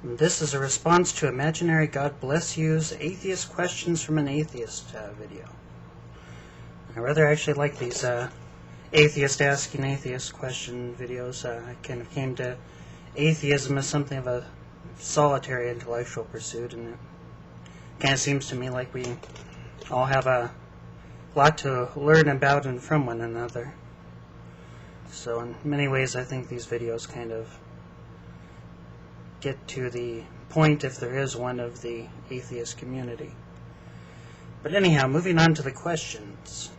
This is a response to Imaginary God Bless You's Atheist Questions from an Atheist video. I rather actually like these atheist asking atheist question videos. I kind of came to atheism as something of a solitary intellectual pursuit, and it kind of seems to me like we all have a lot to learn about and from one another. So in many ways I think these videos kind of get to the point, if there is one, of the atheist community. But anyhow, moving on to the questions.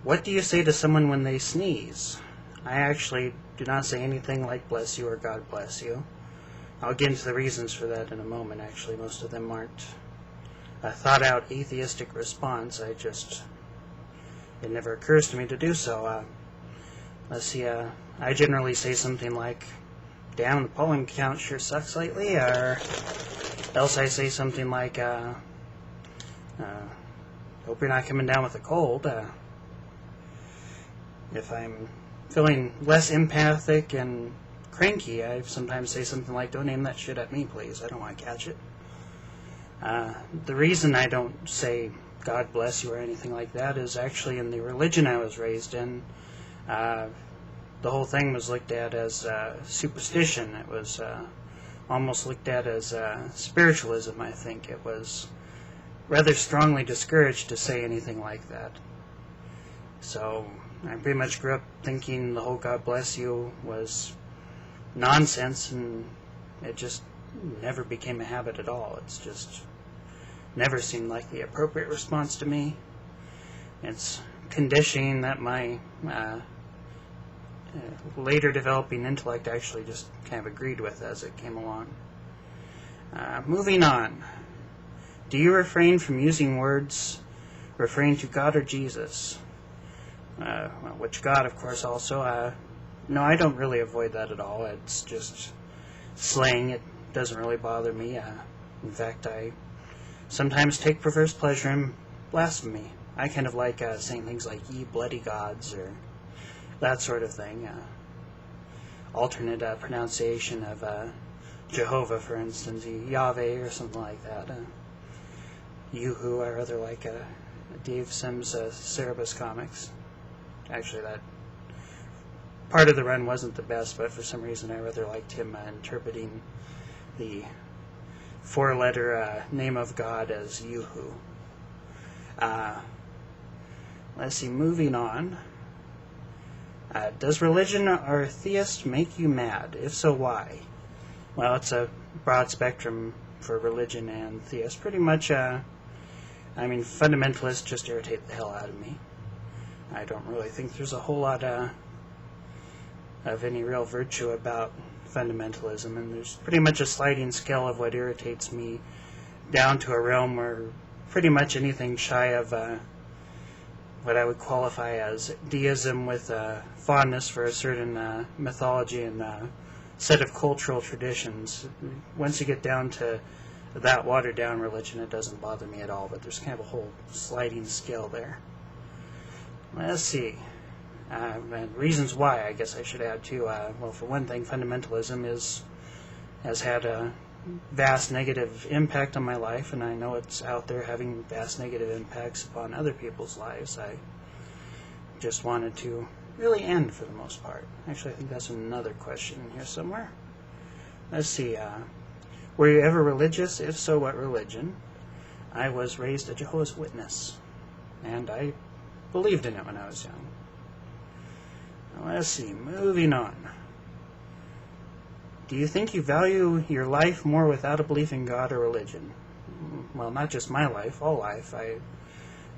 What do you say to someone when they sneeze? I actually do not say anything like bless you or God bless you. I'll get into the reasons for that in a moment. Actually, most of them aren't a thought-out atheistic response. It never occurs to me to do so. Let's see, I generally say something like, damn, the pollen count sure sucks lately, or else I say something like, hope you're not coming down with a cold. If I'm feeling less empathic and cranky, I sometimes say something like, don't aim that shit at me, please, I don't want to catch it. The reason I don't say God bless you or anything like that is actually in the religion I was raised in. The whole thing was looked at as superstition. It was almost looked at as spiritualism, I think. It was rather strongly discouraged to say anything like that. So I pretty much grew up thinking the whole God bless you was nonsense, and it just never became a habit at all. It's just never seemed like the appropriate response to me. It's conditioning that my later developing intellect actually just kind of agreed with as it came along. Moving on. Do you refrain from using words referring to God or Jesus? Well, which God, of course, also. No, I don't really avoid that at all. It's just slang. It doesn't really bother me. In fact, I sometimes take perverse pleasure in blasphemy. I kind of like saying things like, ye bloody gods, or that sort of thing. Alternate pronunciation of Jehovah, for instance, Yahweh or something like that. Yoo-hoo, I rather like Dave Sims' Cerebus comics. Actually, that part of the run wasn't the best, but for some reason I rather liked him interpreting the four-letter name of God as Yoo-hoo. Let's see, moving on. Does religion or theist make you mad? If so, why? Well, it's a broad spectrum for religion and theist. Pretty much, fundamentalists just irritate the hell out of me. I don't really think there's a whole lot of any real virtue about fundamentalism, and there's pretty much a sliding scale of what irritates me down to a realm where pretty much anything shy of what I would qualify as deism with fondness for a certain mythology and set of cultural traditions. Once you get down to that watered down religion, it doesn't bother me at all, but there's kind of a whole sliding scale there. Let's see. And reasons why, I guess I should add too. Well, for one thing, fundamentalism has had a vast negative impact on my life, and I know it's out there having vast negative impacts upon other people's lives. I just wanted to really end for the most part. Actually, I think that's another question in here somewhere. Let's see. Were you ever religious? If so, what religion? I was raised a Jehovah's Witness, and I believed in it when I was young. Let's see, moving on. Do you think you value your life more without a belief in God or religion? Well, not just my life, all life. I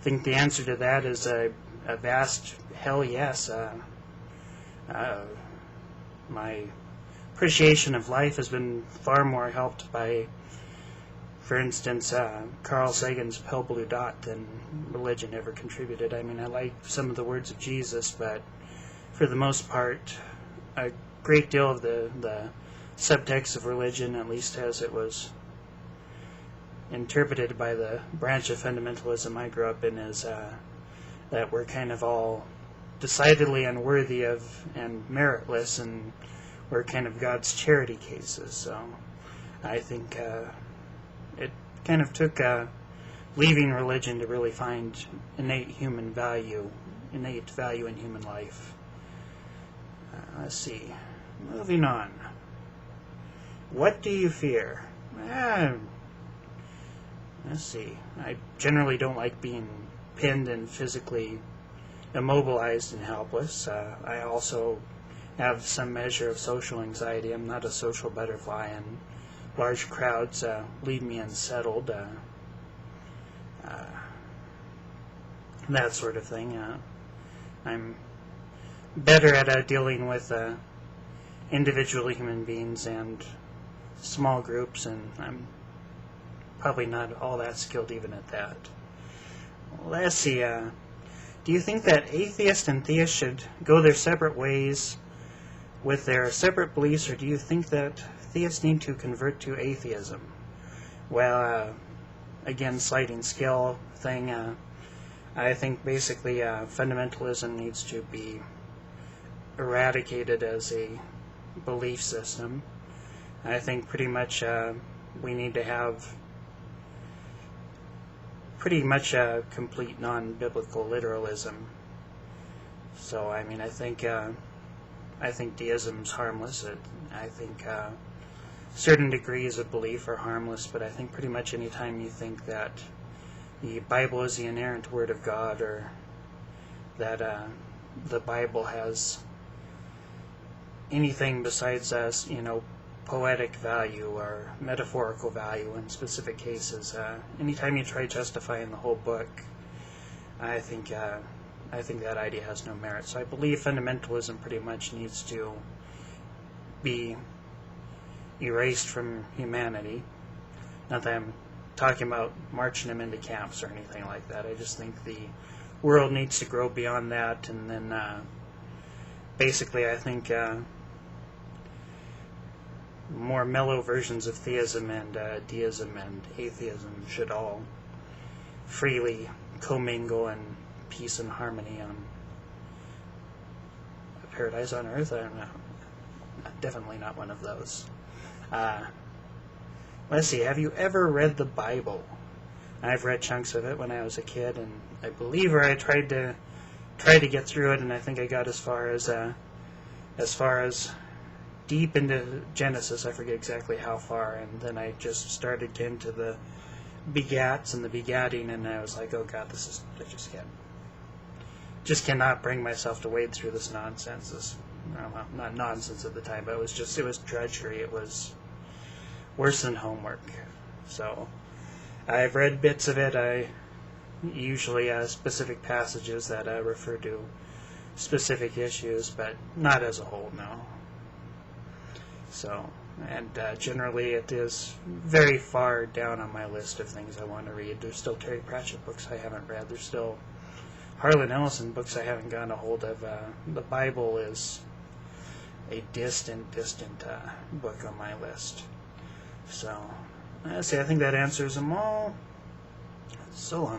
think the answer to that is a vast hell yes. My appreciation of life has been far more helped by, for instance, Carl Sagan's Pale Blue Dot than religion ever contributed. I mean, I like some of the words of Jesus, but for the most part, a great deal of the subtext of religion, at least as it was interpreted by the branch of fundamentalism I grew up in, is that we're kind of all decidedly unworthy of and meritless, and we're kind of God's charity cases. So I think it kind of took leaving religion to really find innate value in human life. Let's see. Moving on. What do you fear? Let's see. I generally don't like being pinned and physically immobilized and helpless. I also have some measure of social anxiety. I'm not a social butterfly, and large crowds leave me unsettled. That sort of thing. I'm better at dealing with individual human beings and small groups, and I'm probably not all that skilled even at that. Let's see. Do you think that atheists and theists should go their separate ways with their separate beliefs, or do you think that theists need to convert to atheism? Well, again, sliding scale thing. I think basically fundamentalism needs to be eradicated as a belief system. I think pretty much we need to have pretty much a complete non-biblical literalism. So I mean, I think deism's harmless. I think certain degrees of belief are harmless, but I think pretty much any time you think that the Bible is the inerrant word of God, or that the Bible has anything besides poetic value or metaphorical value in specific cases, anytime you try justifying the whole book, I think that idea has no merit. So I believe fundamentalism pretty much needs to be erased from humanity. Not that I'm talking about marching them into camps or anything like that. I just think the world needs to grow beyond that, and then basically I think more mellow versions of theism and deism and atheism should all freely commingle in peace and harmony on a paradise on earth. I don't know. Definitely not one of those. Let's see. Have you ever read the Bible? I've read chunks of it when I was a kid, and I believe I tried to get through it, and I think I got as far as deep into Genesis. I forget exactly how far, and then I just started getting to the begats and the begatting, and I was like, oh God, I just cannot bring myself to wade through this nonsense. Well, not nonsense at the time, but it was drudgery. It was worse than homework. So I've read bits of it. I usually specific passages that refer to specific issues, but not as a whole, no. So, and generally it is very far down on my list of things I want to read. There's still Terry Pratchett books I haven't read. There's still Harlan Ellison books I haven't gotten a hold of. The Bible is a distant book on my list. So, let's see, I think that answers them all. So long.